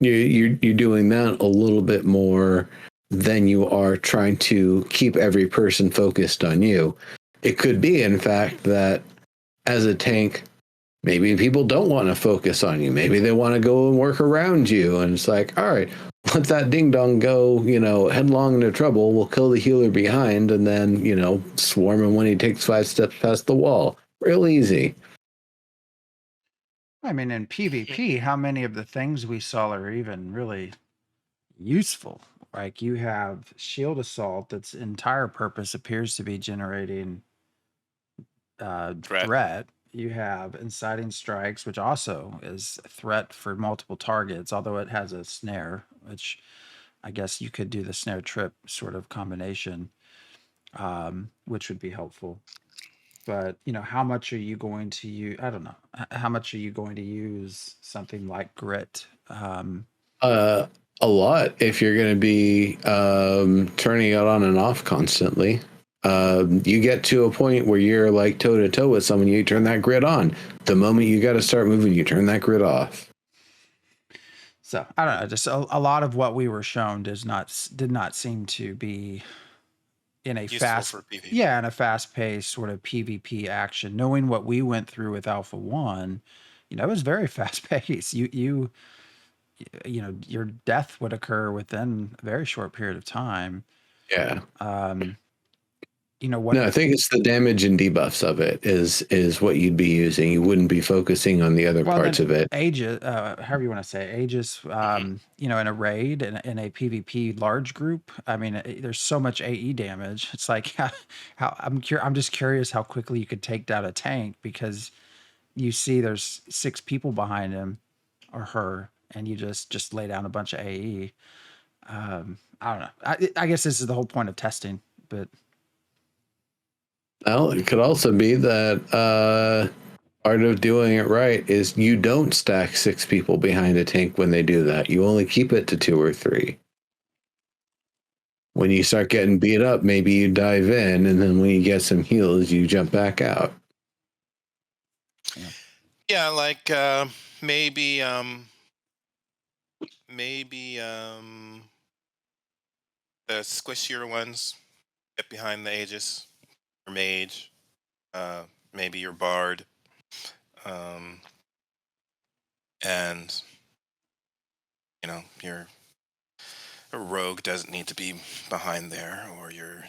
You're doing that a little bit more than you are trying to keep every person focused on you. It could be, in fact, that as a tank, maybe people don't want to focus on you. Maybe they want to go and work around you. And it's like, all right, let that ding dong go, headlong into trouble. We'll kill the healer behind and then, swarm him when he takes 5 steps past the wall. Real easy. I mean, in PvP, how many of the things we saw are even really useful? Like, you have shield assault, that's entire purpose appears to be generating threat. You have inciting strikes, which also is a threat for multiple targets, although it has a snare, which I guess you could do the snare trip sort of combination, which would be helpful. But how much are you going to use? I don't know. How much are you going to use something like grit? A lot, if you're going to be turning it on and off constantly. You get to a point where you're like toe to toe with someone, you turn that grid on. The moment you got to start moving, you turn that grid off. So I don't know. Just a lot of what we were shown did not seem to be in a in a fast-paced sort of PvP action. Knowing what we went through with Alpha 1, it was very fast-paced. Your death would occur within a very short period of time. Yeah. What? No, I think it's the damage and debuffs of it is what you'd be using. You wouldn't be focusing on the other parts of it. Aegis, however you want to say, Aegis, in a raid, in a PvP large group. I mean, there's so much AE damage. It's like how I'm just curious how quickly you could take down a tank, because you see there's 6 people behind him or her, and you just lay down a bunch of AE. I don't know. I guess this is the whole point of testing, but. Well, it could also be that part of doing it right is you don't stack 6 people behind a tank when they do that. You only keep it to 2 or 3. When you start getting beat up, maybe you dive in, and then when you get some heals, you jump back out. Yeah, like maybe the squishier ones get behind the Aegis. Mage, maybe your bard, and your rogue doesn't need to be behind there, or your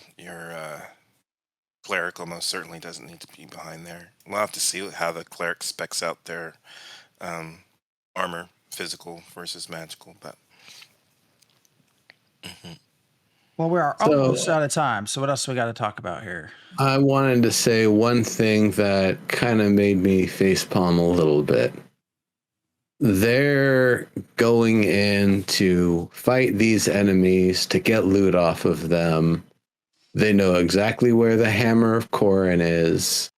cleric almost certainly doesn't need to be behind there. We'll have to see how the cleric specs out their armor, physical versus magical, but. Mm-hmm. Well, we are almost out of time. So what else we got to talk about here? I wanted to say one thing that kind of made me facepalm a little bit. They're going in to fight these enemies to get loot off of them. They know exactly where the Hammer of Corin is.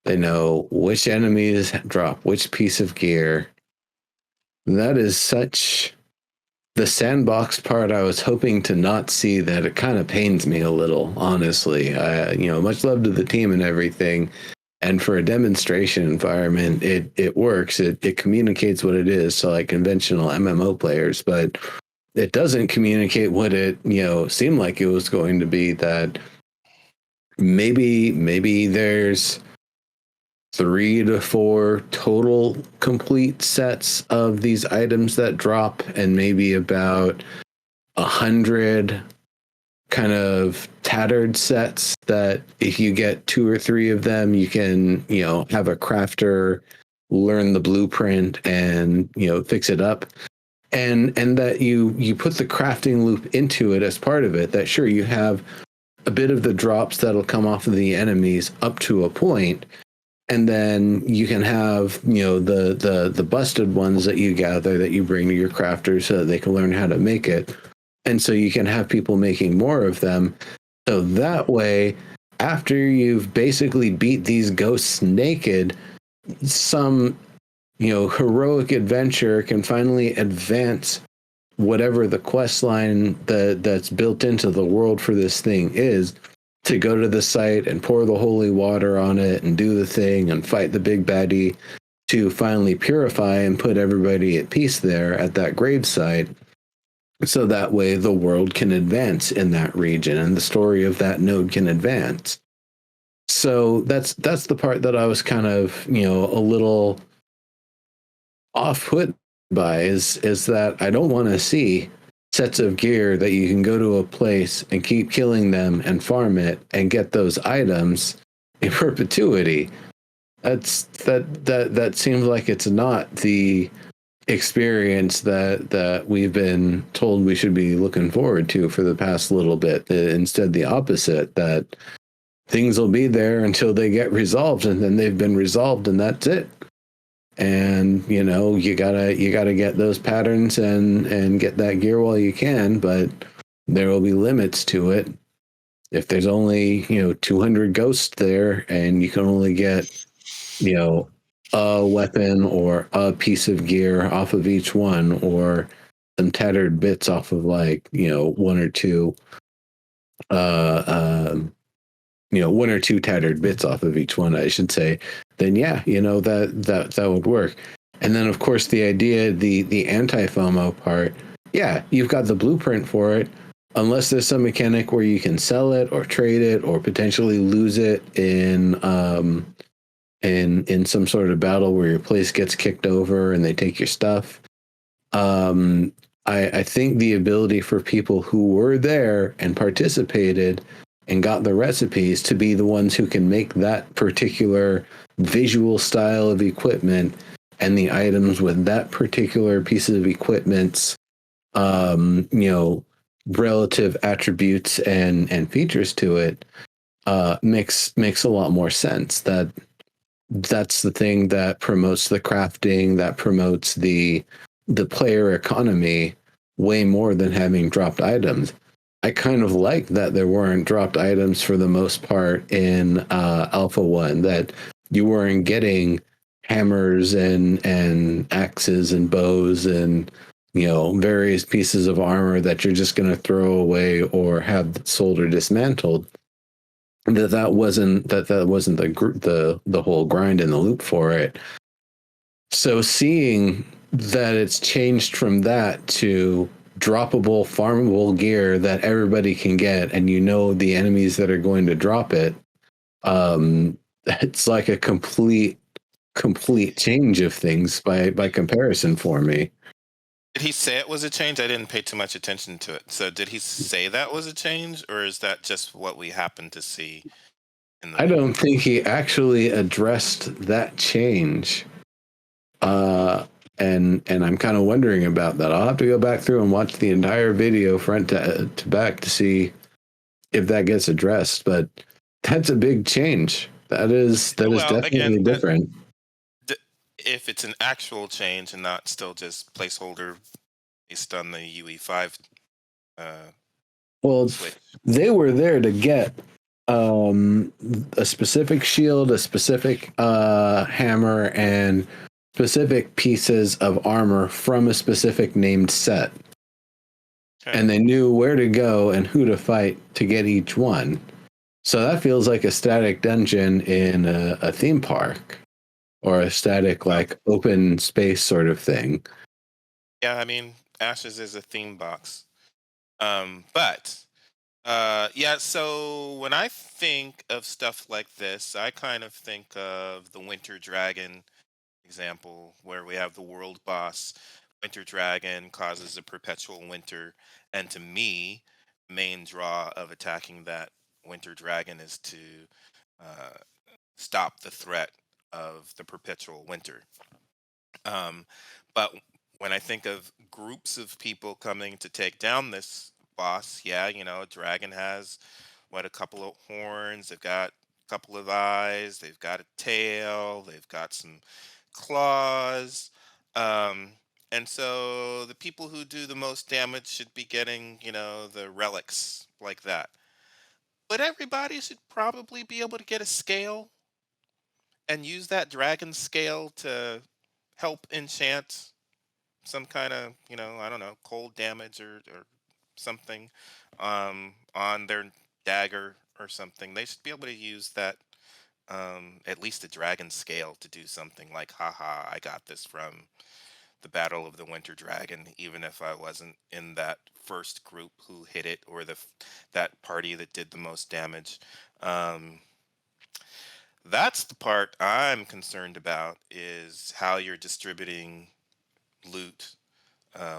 They know which enemies drop which piece of gear. That is such the sandbox part, I was hoping to not see that. It kind of pains me a little, honestly. Much love to the team and everything. And for a demonstration environment, it works. It communicates what it is to like conventional MMO players, but it doesn't communicate what it, seemed like it was going to be. That maybe there's 3 to 4 total complete sets of these items that drop, and maybe about 100 kind of tattered sets that if you get 2 or 3 of them, you can, have a crafter learn the blueprint and, fix it up. And that you put the crafting loop into it as part of it, that sure, you have a bit of the drops that'll come off of the enemies up to a point, and then you can have, the busted ones that you gather that you bring to your crafters so that they can learn how to make it. And so you can have people making more of them. So that way, after you've basically beat these ghosts naked, some, heroic adventure can finally advance whatever the quest line that's built into the world for this thing is, to go to the site and pour the holy water on it and do the thing and fight the big baddie to finally purify and put everybody at peace there at that gravesite. So that way the world can advance in that region and the story of that node can advance. So that's the part that I was kind of, a little off-put by is that I don't want to see sets of gear that you can go to a place and keep killing them and farm it and get those items in perpetuity. That seems like it's not the experience that we've been told we should be looking forward to for the past little bit. Instead, the opposite, that things will be there until they get resolved, and then they've been resolved and that's it. And you gotta get those patterns and get that gear while you can, but there will be limits to it. If there's only 200 ghosts there and you can only get a weapon or a piece of gear off of each one, or some tattered bits off of 1 or 2 1 or 2 tattered bits off of each one, I should say, then that would work. And then of course the idea, the anti-FOMO part, you've got the blueprint for it. Unless there's some mechanic where you can sell it or trade it or potentially lose it in some sort of battle where your place gets kicked over and they take your stuff. I think the ability for people who were there and participated and got the recipes to be the ones who can make that particular visual style of equipment and the items with that particular piece of equipment's relative attributes and features to it makes a lot more sense. That's the thing that promotes the crafting, that promotes the player economy way more than having dropped items. I kind of like that there weren't dropped items for the most part in Alpha 1, that you weren't getting hammers and axes and bows and various pieces of armor that you're just going to throw away or have sold or dismantled. That wasn't the whole grind and the loop for it. So seeing that it's changed from that to droppable, farmable gear that everybody can get, and the enemies that are going to drop it, it's like a complete change of things by comparison for me. Did he say it was a change? I didn't pay too much attention to it. So did he say that was a change, or is that just what we happened to see? I don't think he actually addressed that change. And I'm kind of wondering about that. I'll have to go back through and watch the entire video front to back to see if that gets addressed. But that's a big change. That is definitely again, different. If it's an actual change and not still just placeholder based on the UE5. Switch. They were there to get a specific shield, a specific hammer, and specific pieces of armor from a specific named set. Okay. and they knew where to go and who to fight to get each one. So that feels like a static dungeon in a theme park or a static, like, open space sort of thing. Yeah, I mean, Ashes is a theme box. But yeah, so when I think of stuff like this, I kind of think of the Winter Dragon example, where we have the world boss. Winter Dragon causes a perpetual winter, and to me, main draw of attacking that Winter Dragon is to uh, stop the threat of the perpetual winter. But when I think of groups of people coming to take down this boss, yeah, dragon has a couple of horns, they've got a couple of eyes, they've got a tail, they've got some claws. Um, and so the people who do the most damage should be getting, the relics like that. But everybody should probably be able to get a scale and use that dragon scale to help enchant some kind of, I don't know, cold damage or something on their dagger or something. They should be able to use that, at least a dragon scale, to do something like, haha, I got this from the Battle of the Winter Dragon, even if I wasn't in that first group who hit it, or that party that did the most damage. Um, that's the part I'm concerned about, is how you're distributing loot,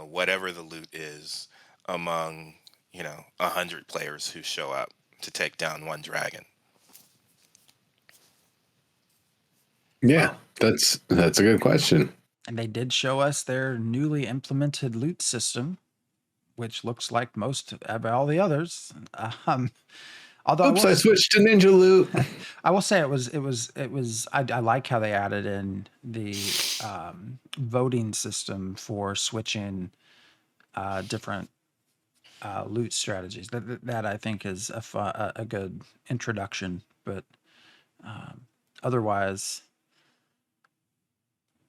whatever the loot is, among 100 players who show up to take down one dragon. Yeah, that's a good question. And they did show us their newly implemented loot system, which looks like most of all the others. Although Oops, I switched to Ninja Loot. I will say it was. I like how they added in the voting system for switching different loot strategies. That I think is a good introduction. But otherwise,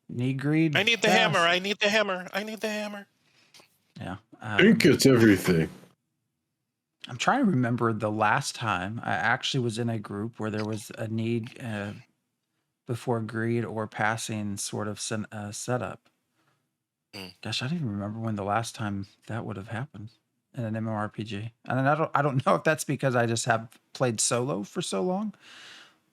need greed. I need the hammer. I need the hammer. I need the hammer. Yeah. I think it's everything. I'm trying to remember the last time I actually was in a group where there was a need before greed or passing sort of setup. Gosh, I don't even remember when the last time that would have happened in an MMORPG. And I don't know if that's because I just have played solo for so long,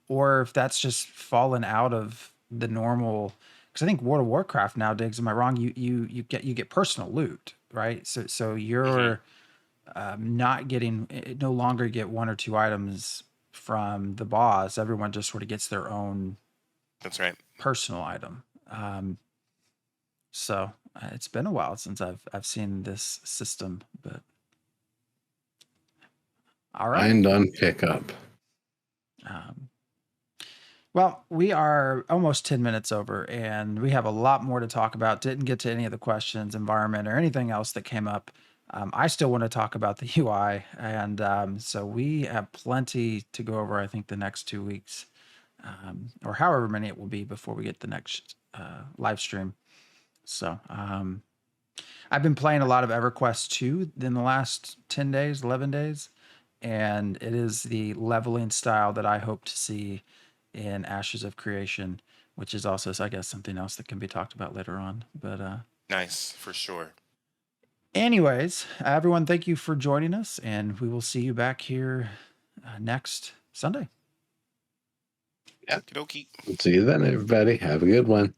or if that's just fallen out of the normal. Because I think World of Warcraft now, Diggs, am I wrong? You get personal loot, right? So you're not getting, no longer get one or two items from the boss. Everyone just sort of gets their own. That's right. Personal item. So it's been a while since I've seen this system, but all right. Find on pickup. Well, we are almost 10 minutes over, and we have a lot more to talk about. Didn't get to any of the questions, environment, or anything else that came up. I still want to talk about the UI, and so we have plenty to go over, I think, the next 2 weeks, or however many it will be before we get the next live stream. So I've been playing a lot of EverQuest 2 in the last 10 days, 11 days, and it is the leveling style that I hope to see in Ashes of Creation, which is also, I guess, something else that can be talked about later on. But nice, for sure. Anyways, everyone, thank you for joining us, and we will see you back here next Sunday. Yeah, okie dokie. See you then, everybody. Have a good one.